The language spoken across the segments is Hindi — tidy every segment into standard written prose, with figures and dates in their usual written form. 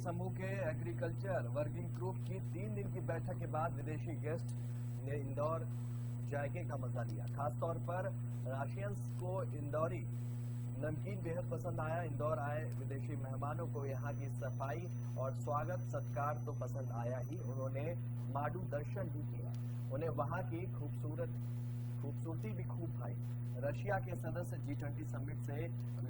समूह के एग्रीकल्चर वर्किंग ग्रुप की 3 दिन की बैठक के बाद विदेशी गेस्ट ने इंदौर जायके का मजा लिया। खासतौर पर राशियंस को इंदौरी नमकीन बेहद पसंद आया। इंदौर आए विदेशी मेहमानों को यहाँ की सफाई और स्वागत सत्कार तो पसंद आया ही, उन्होंने माडू दर्शन भी किया। उन्हें वहाँ की खूबसूरती भी खूब भाई। रशिया के सदस्य G20 समिट से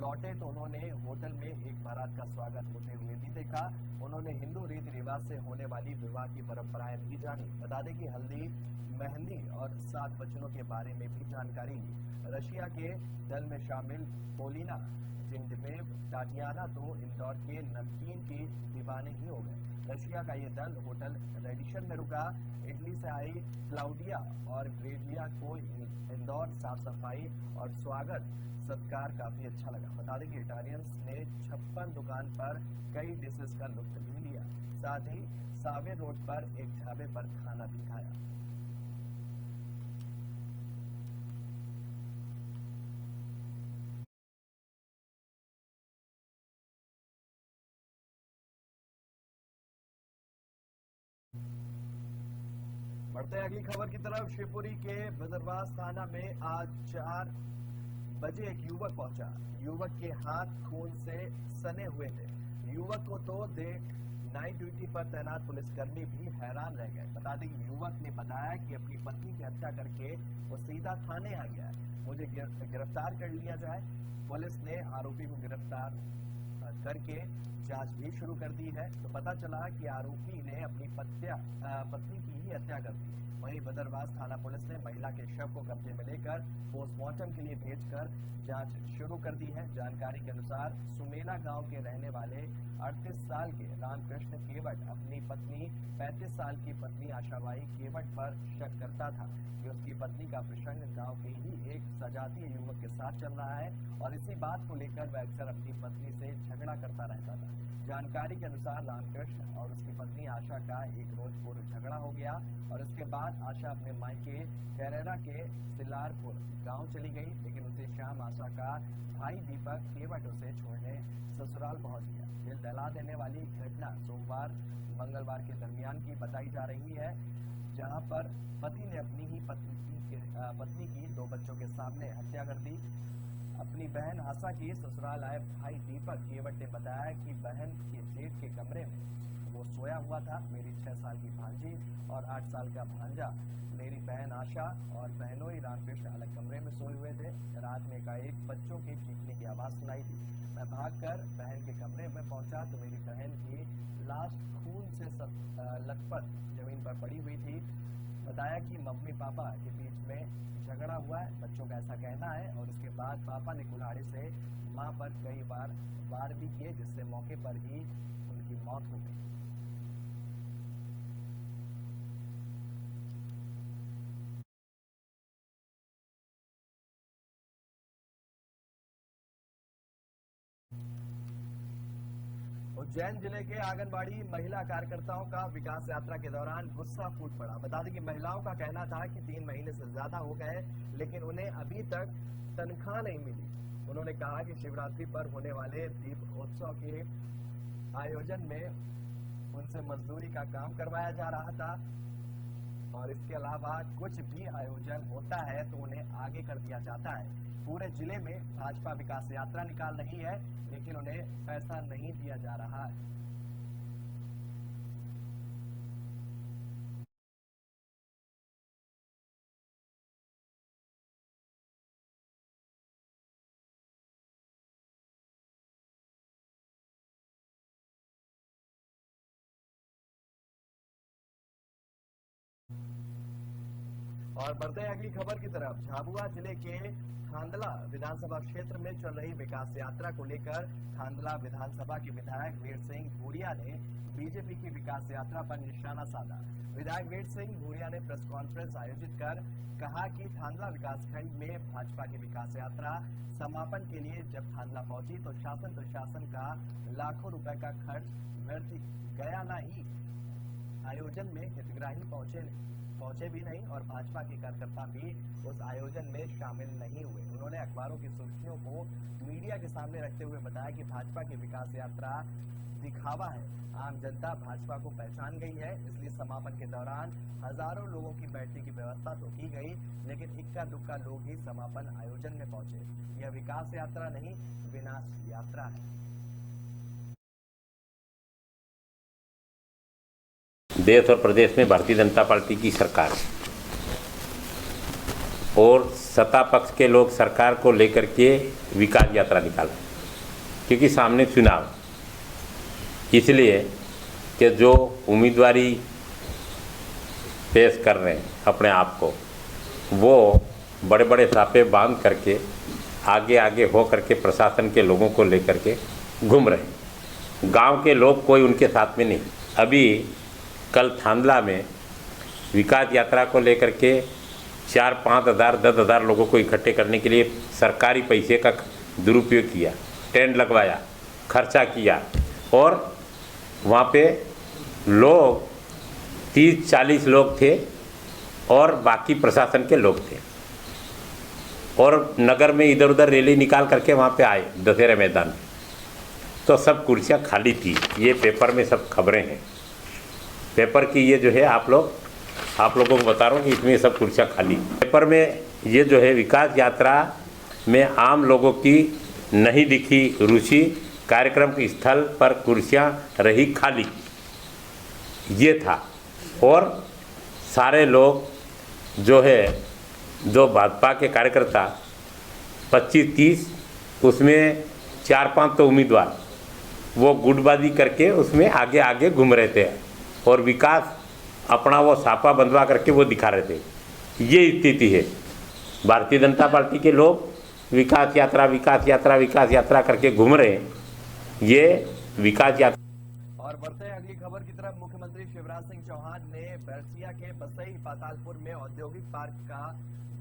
लौटे तो उन्होंने होटल में एक बारात का स्वागत होते हुए भी देखा। उन्होंने हिंदू रीति रिवाज से होने वाली विवाह की परंपराएं भी जानी। बता दें कि हल्दी, मेहंदी और 7 वचनों के बारे में भी जानकारी ली। रशिया के दल में शामिल पोलिना जिंडवेव टाटियाना तो इंदौर के नमकीन की दीवाने ही हो गए। रशिया का ये दल होटल रेडिशन में रुका। इटली से आई क्लाउडिया और ग्रेडिया को इंदौर साफ सफाई और स्वागत सत्कार काफी अच्छा लगा। बता दें कि इटालियंस ने 56 दुकान पर कई डिशेस का लुत्फ भी लिया। साथ ही सावे रोड पर एक ढाबे पर खाना भी खाया। बढ़ते हैं अगली खबर की तरफ। शिवपुरी के बदरवास थाना में आज 4 बजे एक युवक पहुंचा। युवक के हाथ खून से सने हुए थे। युवक को तो देख नाइट ड्यूटी पर तैनात पुलिसकर्मी भी हैरान रह गए। बता दें कि युवक ने बताया कि अपनी पत्नी की हत्या करके वो सीधा थाने आ गया है, मुझे गिरफ्तार कर लिया जाए। पुलिस ने आरोपी को गिरफ्तार करके जांच भी शुरू कर दी है। तो पता चला कि आरोपी ने अपनी पत्नी की ही हत्या कर दी। वहीं बदरवास थाना पुलिस ने महिला के शव को कब्जे में लेकर पोस्टमार्टम के लिए भेजकर जांच शुरू कर दी है। जानकारी के अनुसार सुमेला गांव के रहने वाले 38 साल के रामकृष्ण केवट अपनी पत्नी 35 साल की पत्नी आशाबाई केवट पर शक करता था कि उसकी पत्नी का प्रसंग गांव के ही एक सजातीय युवक के साथ चल रहा है और इसी बात को लेकर वह अक्सर अपनी पत्नी से झगड़ा करता रहता था। जानकारी के अनुसार रामकृष्ण और उसकी पत्नी आशा का एक रोज पूर्व झगड़ा हो गया और इसके बाद आशा अपने मायके कैरेरा के सिलारपुर गांव चली गई, लेकिन उसी शाम आशा का भाई दीपक केवट उसे छोड़ने ससुराल पहुंच गया। दिल दहला देने वाली घटना सोमवार मंगलवार के दरमियान की बताई जा रही है, जहां पर पति ने अपनी ही पत्नी की 2 बच्चों के सामने हत्या कर दी। अपनी बहन आशा की ससुराल आए भाई दीपक केवट ने बताया कि बहन के जेठ के कमरे में वो सोया हुआ था। मेरी 6 साल की भांजी और 8 साल का भांजा, मेरी बहन आशा और बहनोई रामकृष्ण अलग कमरे में सोए हुए थे। रात में एकाएक बच्चों के चीखने की आवाज सुनाई दी। मैं भागकर बहन के कमरे में पहुंचा तो मेरी बहन की लाश खून से लथपथ जमीन पर पड़ी हुई थी। बताया कि मम्मी पापा के बीच में झगड़ा हुआ है, बच्चों का ऐसा कहना है। और उसके बाद पापा ने कुल्हाड़ी से मां पर कई बार वार भी किए, जिससे मौके पर ही उनकी मौत हो गई। उज्जैन जिले के आंगनबाड़ी महिला कार्यकर्ताओं का विकास यात्रा के दौरान गुस्सा फूट पड़ा। बता दें कि महिलाओं का कहना था कि 3 महीने से ज्यादा हो गए, लेकिन उन्हें अभी तक तनख्वाह नहीं मिली। उन्होंने कहा कि शिवरात्रि पर होने वाले दीपोत्सव के आयोजन में उनसे मजदूरी का काम करवाया जा रहा था और इसके अलावा कुछ भी आयोजन होता है तो उन्हें आगे कर दिया जाता है। पूरे जिले में भाजपा विकास यात्रा निकाल रही है, लेकिन उन्हें पैसा नहीं दिया जा रहा है। और बढ़ते हैं अगली खबर की तरफ। झाबुआ जिले के थांदला विधानसभा क्षेत्र में चल रही विकास यात्रा को लेकर थांदला विधानसभा के विधायक वीर सिंह भूरिया ने बीजेपी की विकास यात्रा पर निशाना साधा। विधायक वीर सिंह भूरिया ने प्रेस कॉन्फ्रेंस आयोजित कर कहा कि थांदला विकासखंड में भाजपा की विकास यात्रा समापन के लिए जब थांदला पहुंची तो शासन प्रशासन का लाखों रुपए का खर्च व्यर्थ गया। न ही आयोजन में हितग्राही पहुंचे भी नहीं और भाजपा के कार्यकर्ता भी उस आयोजन में शामिल नहीं हुए। उन्होंने अखबारों की सुर्खियों को मीडिया के सामने रखते हुए बताया कि भाजपा की विकास यात्रा दिखावा है। आम जनता भाजपा को पहचान गई है, इसलिए समापन के दौरान हजारों लोगों की बैठने की व्यवस्था तो की गई, लेकिन इक्का दुक्का लोग ही समापन आयोजन में पहुंचे। यह विकास यात्रा नहीं, विनाश यात्रा है। देश और प्रदेश में भारतीय जनता पार्टी की सरकार है और सत्ता पक्ष के लोग सरकार को लेकर के विकास यात्रा निकाला, क्योंकि सामने चुनाव, इसलिए कि जो उम्मीदवारी पेश कर रहे हैं अपने आप को, वो बड़े बड़े साफे बांध करके आगे आगे हो करके प्रशासन के लोगों को लेकर के घूम रहे हैं। गांव के लोग कोई उनके साथ में नहीं। अभी कल थांदला में विकास यात्रा को लेकर के 4-5 हज़ार 10 हज़ार लोगों को इकट्ठे करने के लिए सरकारी पैसे का दुरुपयोग किया, टेंट लगवाया, खर्चा किया और वहाँ पे लोग 30-40 लोग थे और बाकी प्रशासन के लोग थे और नगर में इधर उधर रैली निकाल करके वहाँ पे आए दशहरा मैदान में, तो सब कुर्सियाँ खाली थी। ये पेपर में सब खबरें हैं, पेपर की ये जो है आप लोगों को बता रहा हूँ कि इसमें सब कुर्सियाँ खाली। पेपर में ये जो है विकास यात्रा में आम लोगों की नहीं दिखी रुचि, कार्यक्रम के स्थल पर कुर्सियाँ रही खाली, ये था। और सारे लोग जो है, जो भाजपा के कार्यकर्ता 25-30, उसमें 4-5 तो उम्मीदवार, वो गुटबाजी करके उसमें आगे आगे घूम रहे थे और विकास अपना वो छापा बंधवा करके वो दिखा रहे थे। ये स्थिति है। भारतीय जनता पार्टी के लोग विकास यात्रा विकास यात्रा विकास यात्रा करके घूम रहे हैं। ये विकास यात्रा। और बढ़ते हैं अगली खबर की तरफ। मुख्यमंत्री शिवराज सिंह चौहान ने बैरसिया के बसई पातालपुर में औद्योगिक पार्क का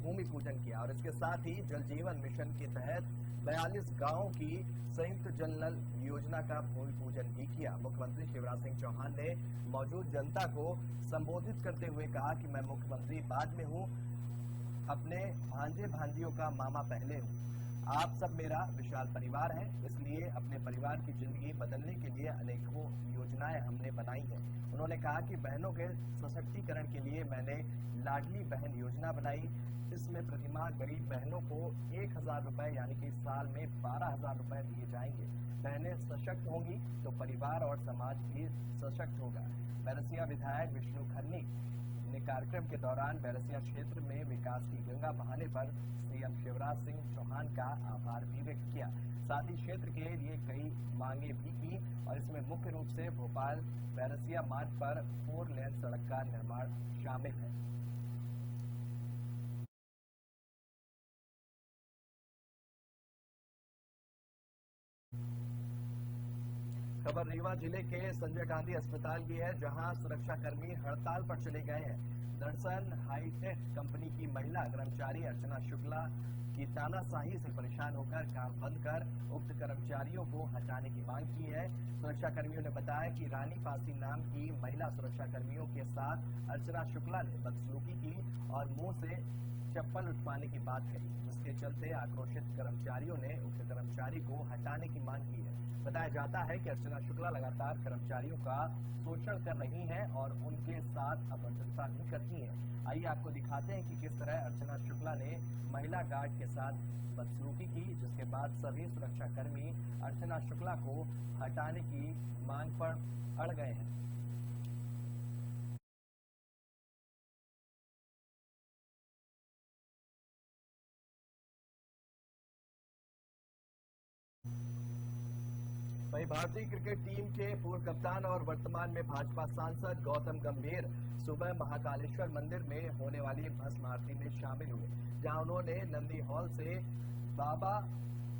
भूमि पूजन किया और इसके साथ ही जल जीवन मिशन के तहत 42 गांवों की संयुक्त जल नल योजना का भूमि पूजन भी किया। मुख्यमंत्री शिवराज सिंह चौहान ने मौजूद जनता को संबोधित करते हुए कहा कि मैं मुख्यमंत्री बाद में हूं, अपने भांजे भांजियों का मामा पहले हूं। आप सब मेरा विशाल परिवार है, इसलिए अपने परिवार की जिंदगी बदलने के लिए अनेकों योजनाएं हमने बनाई हैं। उन्होंने कहा कि बहनों के सशक्तिकरण के लिए मैंने लाडली बहन योजना बनाई। इसमें प्रतिमाह गरीब बहनों को 1,000 रुपए यानी कि साल में 12,000 रुपए दिए जाएंगे। बहनें सशक्त होंगी तो परिवार और समाज भी सशक्त होगा। बैरसिया विधायक विष्णु खन्नी ने कार्यक्रम के दौरान बैरसिया क्षेत्र में विकास की गंगा बहाने पर सीएम शिवराज सिंह चौहान का आभार भी व्यक्त किया। साथ ही क्षेत्र के लिए कई मांगे भी की और इसमें मुख्य रूप से भोपाल बैरसिया मार्ग पर 4 लेन सड़क का निर्माण शामिल है। खबर रीवा जिले के संजय गांधी अस्पताल की है, जहां सुरक्षाकर्मी हड़ताल पर चले गए हैं। दरअसल हाईटेक कंपनी की महिला कर्मचारी अर्चना शुक्ला की तानाशाही से परेशान होकर काम बंद कर उक्त कर्मचारियों को हटाने की मांग की है। सुरक्षाकर्मियों ने बताया कि रानी पासी नाम की महिला सुरक्षाकर्मियों के साथ अर्चना शुक्ला ने बदसलूकी की और मुंह से चप्पल उठवाने की बात कही, जिसके चलते आक्रोशित कर्मचारियों ने उक्त कर्मचारी को हटाने की मांग की है। बताया जाता है कि अर्चना शुक्ला लगातार कर्मचारियों का शोषण कर रही हैं और उनके साथ अपरचर्चा भी करती हैं। आइए आपको दिखाते हैं कि किस तरह अर्चना शुक्ला ने महिला गार्ड के साथ बदसलूकी की, जिसके बाद सभी सुरक्षाकर्मी अर्चना शुक्ला को हटाने की मांग पर अड़ गए हैं। वहीं भारतीय क्रिकेट टीम के पूर्व कप्तान और वर्तमान में भाजपा सांसद गौतम गंभीर सुबह महाकालेश्वर मंदिर में होने वाली भस्म आरती में शामिल हुए, जहां उन्होंने नंदी हॉल से बाबा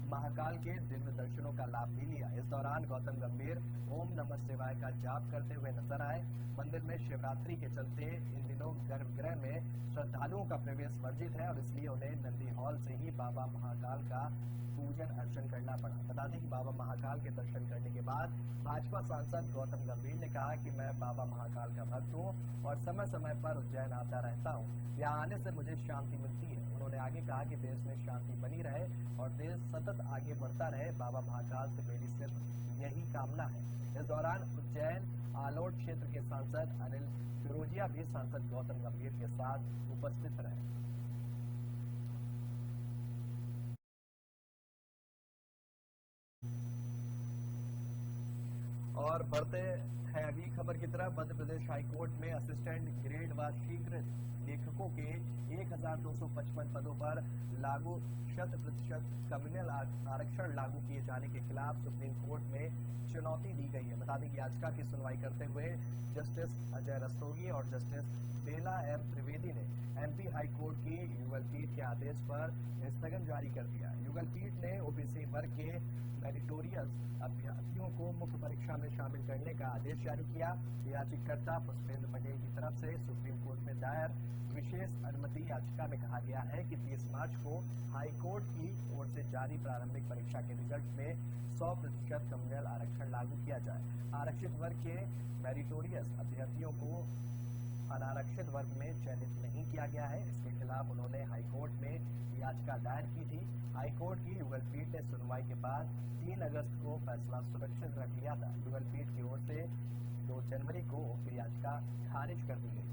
महाकाल के दिव्य दर्शनों का लाभ भी लिया। इस दौरान गौतम गंभीर ओम नमः शिवाय का जाप करते हुए नजर आए। मंदिर में शिवरात्रि के चलते इन दिनों गर्भगृह में श्रद्धालुओं का प्रवेश वर्जित है और इसलिए उन्हें नंदी हॉल से ही बाबा महाकाल का पूजन अर्चन करना पड़ा। बता दें कि बाबा महाकाल के दर्शन करने के बाद भाजपा सांसद गौतम गंभीर ने कहा कि मैं बाबा महाकाल का भक्त हूँ और समय समय पर उज्जैन आता रहता हूँ। यहाँ आने से मुझे शांति मिलती है। उन्होंने आगे कहा कि देश में शांति बनी रहे और देश सतत सतत आगे बढ़ता रहे। बाबा महाकाल से मेरी सिर्फ यही कामना है। इस दौरान उज्जैन आलोट क्षेत्र के सांसद अनिल फिरोजिया भी सांसद गौतम गंभीर के साथ उपस्थित रहे। और बढ़ते हैं अगली खबर की तरफ। मध्य प्रदेश हाईकोर्ट में असिस्टेंट ग्रेड व शीघ्र लेखकों के 1255 पदों पर लागू 100% कम्युनल आरक्षण लागू किए जाने के खिलाफ सुप्रीम कोर्ट में चुनौती दी गई है। बता दें कि याचिका की सुनवाई करते हुए जस्टिस अजय रस्तोगी और जस्टिस बेला एम त्रिवेदी ने एमपी हाईकोर्ट की युगल पीठ के आदेश पर स्थगन जारी कर दिया। युगल पीठ ने ओबीसी वर्ग के मेरिटोरियस अभ्यर्थियों को मुख्य परीक्षा में शामिल करने का आदेश जारी किया। याचिकाकर्ता पुष्पेंद्र पटेल की तरफ से सुप्रीम कोर्ट में दायर विशेष अनुमति याचिका में कहा गया है कि 30 मार्च को हाईकोर्ट की ओर से जारी प्रारंभिक परीक्षा के रिजल्ट में 100% कम्युनल आरक्षण लागू किया जाए। आरक्षित वर्ग के मेरिटोरियस अभ्यर्थियों को अनारक्षित वर्ग में चयनित नहीं किया गया है। इसके खिलाफ उन्होंने हाईकोर्ट में याचिका दायर की थी। हाईकोर्ट की युगल पीठ ने सुनवाई के बाद 3 अगस्त को फैसला सुरक्षित रख लिया था। युगल पीठ की ओर से 2 जनवरी को याचिका खारिज कर दी गई।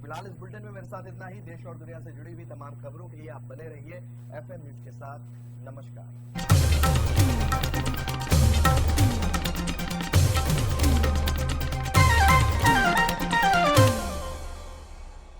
फिलहाल इस बुलेटिन में मेरे साथ इतना ही। देश और दुनिया से जुड़ी हुई तमाम खबरों के लिए आप बने रहिए FM न्यूज के साथ। नमस्कार।